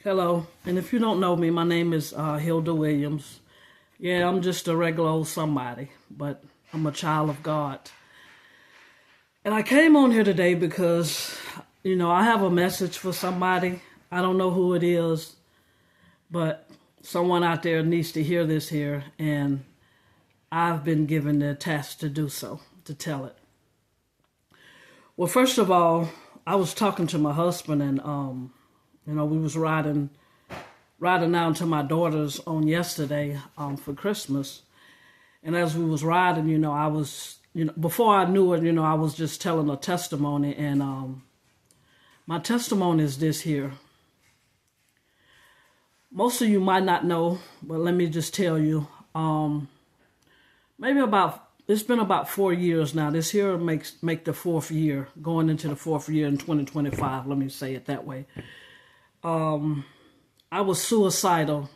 Hello, and if you don't know me, my name is Hilda Williams. Yeah, I'm just a regular old somebody, but I'm a child of God. And I came on here today because, I have a message for somebody. I don't know who it is, but someone out there needs to hear this here, and I've been given the task to do so, to tell it. Well, first of all, I was talking to my husband, and we was riding down to my daughter's on yesterday for Christmas. And as we was riding, I was, before I knew it, I was just telling a testimony. And my testimony is this here. Most of you might not know, but let me just tell you. It's been about 4 years now. This year make the fourth year, going into the fourth year in 2025. Let me say it that way. I was suicidal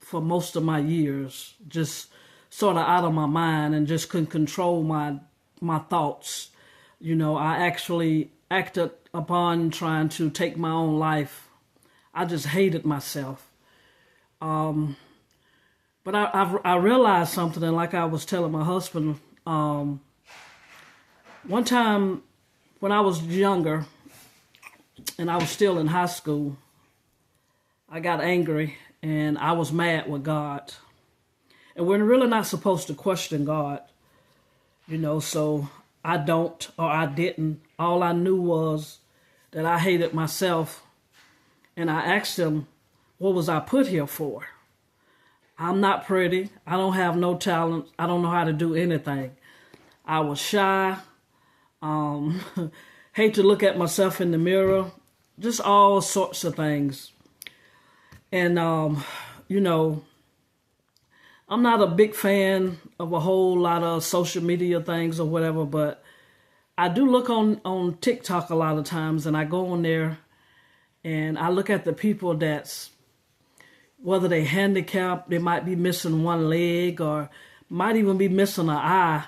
for most of my years, just sort of out of my mind and just couldn't control my thoughts. I actually acted upon trying to take my own life. I just hated myself. But I realized something, and like I was telling my husband, one time when I was younger and I was still in high school, I got angry and I was mad with God. And we're really not supposed to question God, so I didn't. All I knew was that I hated myself, and I asked him, what was I put here for? I'm not pretty. I don't have no talent. I don't know how to do anything. I was shy. Hate to look at myself in the mirror. Just all sorts of things. And, I'm not a big fan of a whole lot of social media things or whatever, but I do look on TikTok a lot of times, and I go on there and I look at the people that's, whether they handicapped, they might be missing one leg or might even be missing an eye,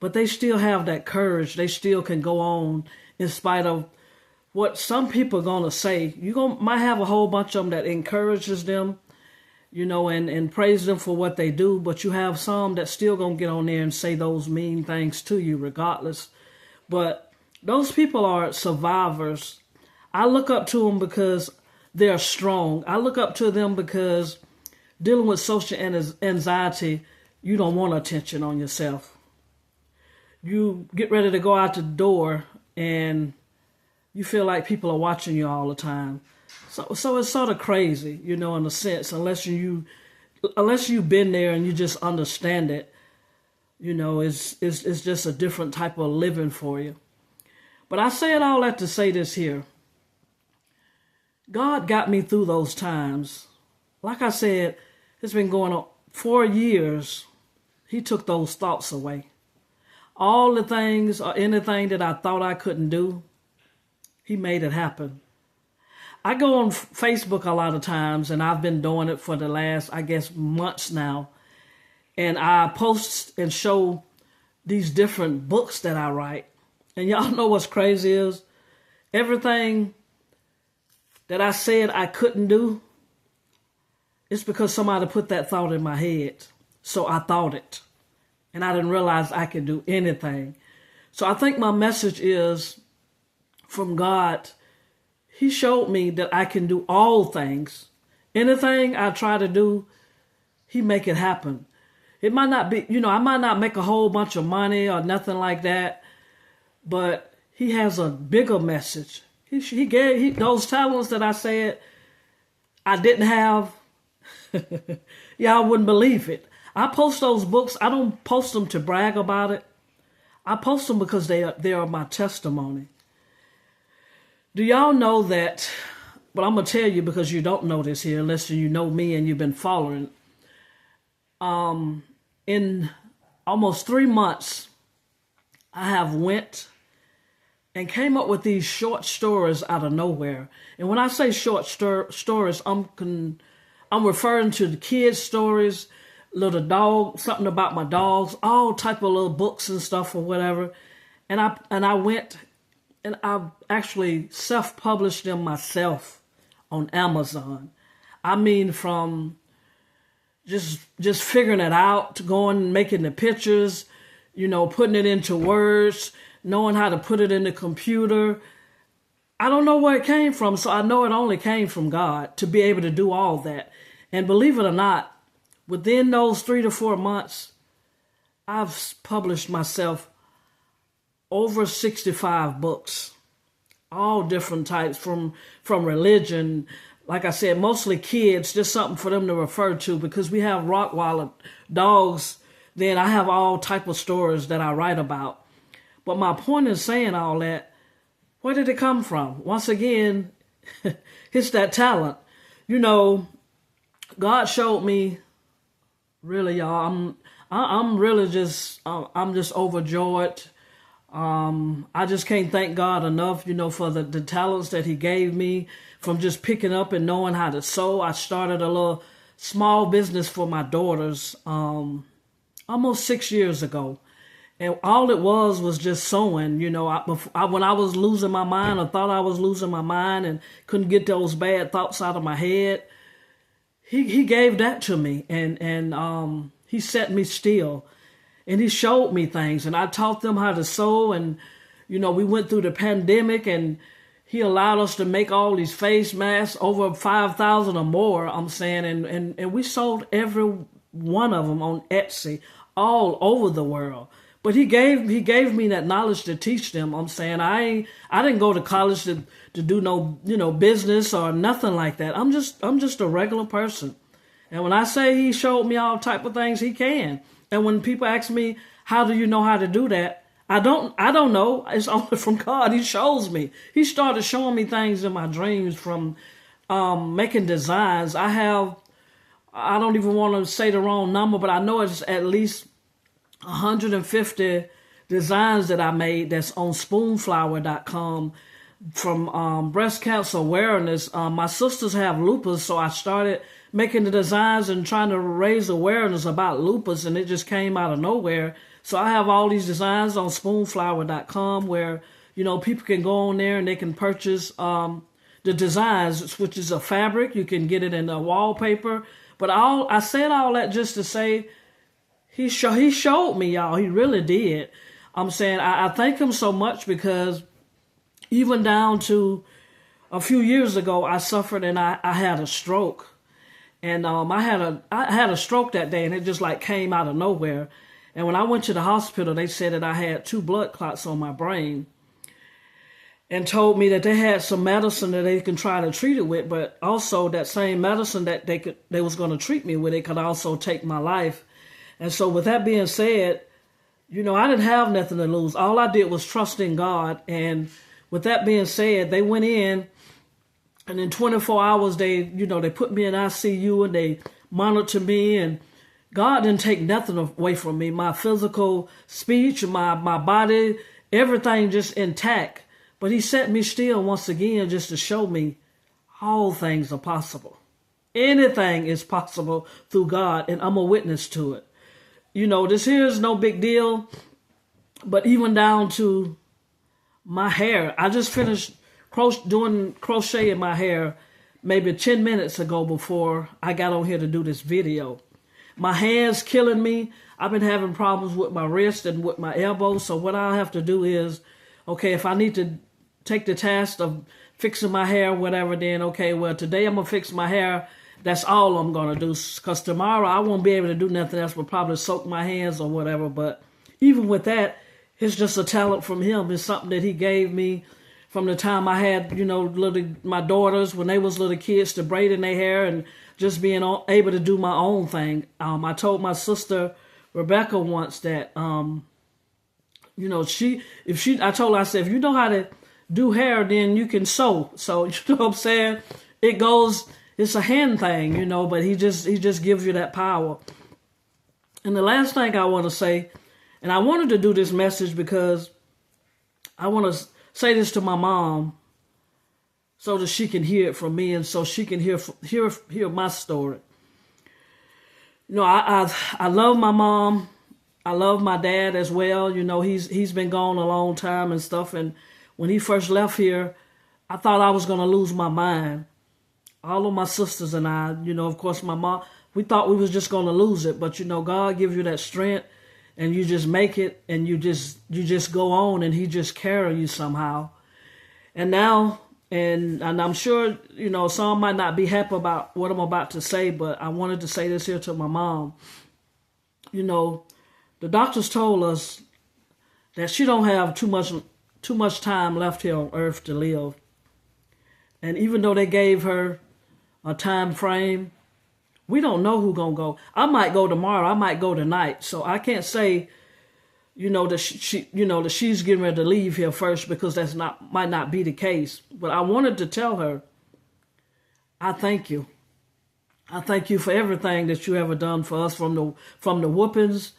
but they still have that courage. They still can go on in spite of what some people are going to say. Might have a whole bunch of them that encourages them, and praise them for what they do, but you have some that still going to get on there and say those mean things to you regardless. But those people are survivors. I look up to them because they're strong. I look up to them because dealing with social anxiety, you don't want attention on yourself. You get ready to go out the door and you feel like people are watching you all the time. So it's sort of crazy, in a sense, unless you've been there and you just understand it, it's just a different type of living for you. But I say it all that to say this here. God got me through those times. Like I said, it's been going on 4 years. He took those thoughts away. All the things or anything that I thought I couldn't do, He made it happen. I go on Facebook a lot of times, and I've been doing it for the last, months now. And I post and show these different books that I write. And y'all know what's crazy is everything that I said I couldn't do, it's because somebody put that thought in my head. So I thought it. And I didn't realize I could do anything. So I think my message is from God. He showed me that I can do all things. Anything I try to do, He make it happen. It might not be, I might not make a whole bunch of money or nothing like that, but He has a bigger message. He gave those talents that I said I didn't have. Y'all wouldn't believe it. I post those books. I don't post them to brag about it. I post them because they are my testimony. Do y'all know that, but I'm going to tell you because you don't know this here, unless you know me and you've been following. In almost 3 months, I have went and came up with these short stories out of nowhere. And when I say short stories, I'm referring to the kids' stories, little dog, something about my dogs, all type of little books and stuff or whatever. And I went and I actually self-published them myself on Amazon. I mean, from just figuring it out, to going and making the pictures, putting it into words, knowing how to put it in the computer. I don't know where it came from, so I know it only came from God to be able to do all that. And believe it or not, within those 3 to 4 months, I've published myself over 65 books, all different types, from religion. Like I said, mostly kids, just something for them to refer to, because we have Rottweiler dogs. Then I have all type of stories that I write about. But my point in saying all that, where did it come from? Once again, it's that talent. God showed me, really, y'all, I'm really just, I'm just overjoyed. I just can't thank God enough, for the talents that he gave me, from just picking up and knowing how to sew. I started a little small business for my daughters almost 6 years ago. And all it was just sewing. When I was losing my mind, or thought I was losing my mind and couldn't get those bad thoughts out of my head, he gave that to me, and he set me still. And he showed me things, and I taught them how to sew. And, we went through the pandemic, and he allowed us to make all these face masks, over 5,000 or more, I'm saying. And we sold every one of them on Etsy all over the world. But he gave me that knowledge to teach them. I'm saying I didn't go to college to do no business or nothing like that. I'm just a regular person. And when I say he showed me all type of things, he can. And when people ask me, how do you know how to do that? I don't know. It's only from God. He shows me. He started showing me things in my dreams, from making designs. I don't even want to say the wrong number, but I know it's at least 150 designs that I made that's on spoonflower.com, from breast cancer awareness. My sisters have lupus, so I started making the designs and trying to raise awareness about lupus, and it just came out of nowhere. So I have all these designs on spoonflower.com, where people can go on there and they can purchase the designs, which is a fabric. You can get it in a wallpaper. But I said all that just to say, he showed me, y'all. He really did. I'm saying I thank him so much, because even down to a few years ago, I suffered and I had a stroke. And I had a stroke that day, and it just like came out of nowhere. And when I went to the hospital, they said that I had 2 blood clots on my brain, and told me that they had some medicine that they can try to treat it with, but also that same medicine that they was going to treat me with, it could also take my life. And so with that being said, I didn't have nothing to lose. All I did was trust in God. And with that being said, they went in, and in 24 hours, they put me in ICU, and they monitored me, and God didn't take nothing away from me. My physical speech, my body, everything just intact. But he set me still once again, just to show me all things are possible. Anything is possible through God, and I'm a witness to it. This here is no big deal, but even down to my hair. I just finished doing crochet in my hair maybe 10 minutes ago before I got on here to do this video. My hand's killing me. I've been having problems with my wrist and with my elbow. So what I have to do is, okay, if I need to take the task of fixing my hair or whatever, then okay, well, today I'm going to fix my hair. That's all I'm going to do, because tomorrow I won't be able to do nothing else but probably soak my hands or whatever. But even with that, it's just a talent from him. It's something that he gave me from the time I had, my daughters, when they was little kids, to braiding their hair and just being able to do my own thing. I told my sister, Rebecca, once that, I told her, I said, if you know how to do hair, then you can sew. So, what I'm saying? It's a hand thing, but he just gives you that power. And the last thing I want to say, and I wanted to do this message because I want to say this to my mom so that she can hear it from me, and so she can hear my story. I love my mom. I love my dad as well. He's been gone a long time and stuff. And when he first left here, I thought I was going to lose my mind. all of my sisters and I, of course my mom, we thought we was just going to lose it, but God gives you that strength and you just make it and you just go on and he just carry you somehow. And now, and I'm sure, some might not be happy about what I'm about to say, but I wanted to say this here to my mom. The doctors told us that she don't have too much time left here on earth to live. And even though they gave her a time frame, we don't know who's going to go. I might go tomorrow. I might go tonight. So I can't say, that that she's getting ready to leave here first, because might not be the case. But I wanted to tell her, I thank you. I thank you for everything that you ever done for us, from the whoopings.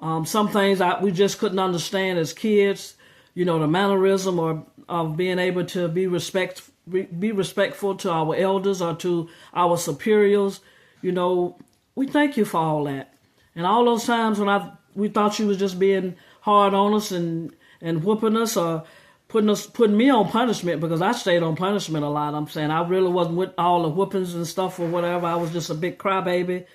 Some things we just couldn't understand as kids, the mannerism or of being able to be respectful to our elders or to our superiors. We thank you for all that. And all those times when we thought she was just being hard on us and whooping us or putting me on punishment, because I stayed on punishment a lot. I'm saying I really wasn't with all the whoopings and stuff or whatever. I was just a big crybaby.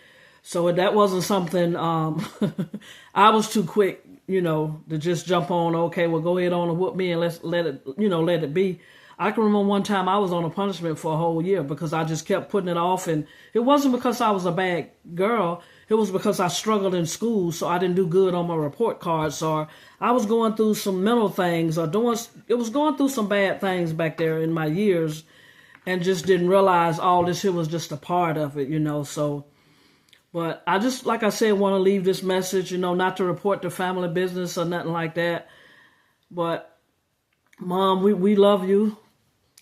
So that wasn't something, I was too quick, to just jump on, okay, well, go ahead on and whoop me and let it be. I can remember one time I was on a punishment for a whole year because I just kept putting it off. And it wasn't because I was a bad girl. It was because I struggled in school, so I didn't do good on my report cards, or I was going through some mental things, or it was going through some bad things back there in my years, and just didn't realize all this here was just a part of it, so. But I just, like I said, want to leave this message, not to report the family business or nothing like that. But, Mom, we love you.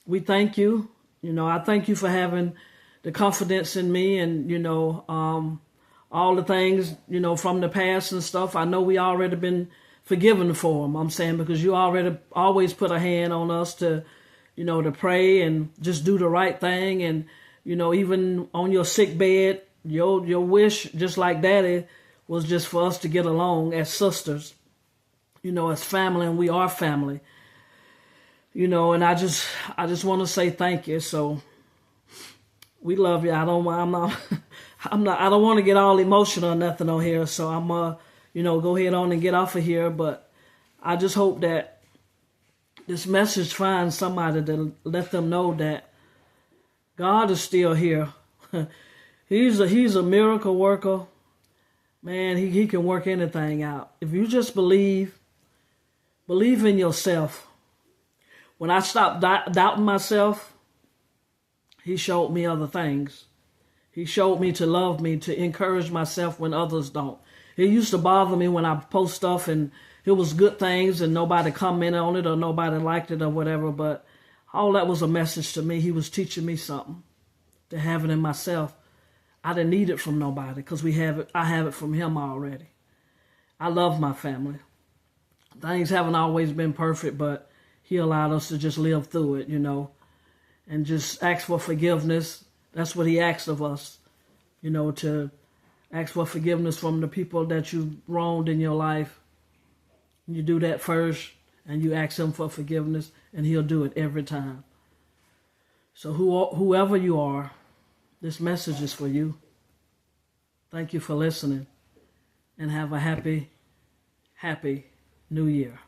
We thank you. I thank you for having the confidence in me and, all the things, from the past and stuff. I know we already been forgiven for them, I'm saying, because you already always put a hand on us to, to pray and just do the right thing. And, even on your sick bed, your wish, just like Daddy, was just for us to get along as sisters, as family, and we are family, and I just want to say thank you. So we love you. I don't want to get all emotional or nothing on here. So I'm go ahead on and get off of here. But I just hope that this message finds somebody to let them know that God is still here. He's a miracle worker. Man, he can work anything out. If you just believe in yourself. When I stopped doubting myself, he showed me other things. He showed me to love me, to encourage myself when others don't. It used to bother me when I post stuff and it was good things and nobody commented on it or nobody liked it or whatever, but all that was a message to me. He was teaching me something, to have it in myself. I didn't need it from nobody because I have it from him already. I love my family. Things haven't always been perfect, but he allowed us to just live through it, and just ask for forgiveness. That's what he asked of us, to ask for forgiveness from the people that you wronged in your life. You do that first, and you ask him for forgiveness, and he'll do it every time. So whoever you are, this message is for you. Thank you for listening, and have a happy, happy New Year.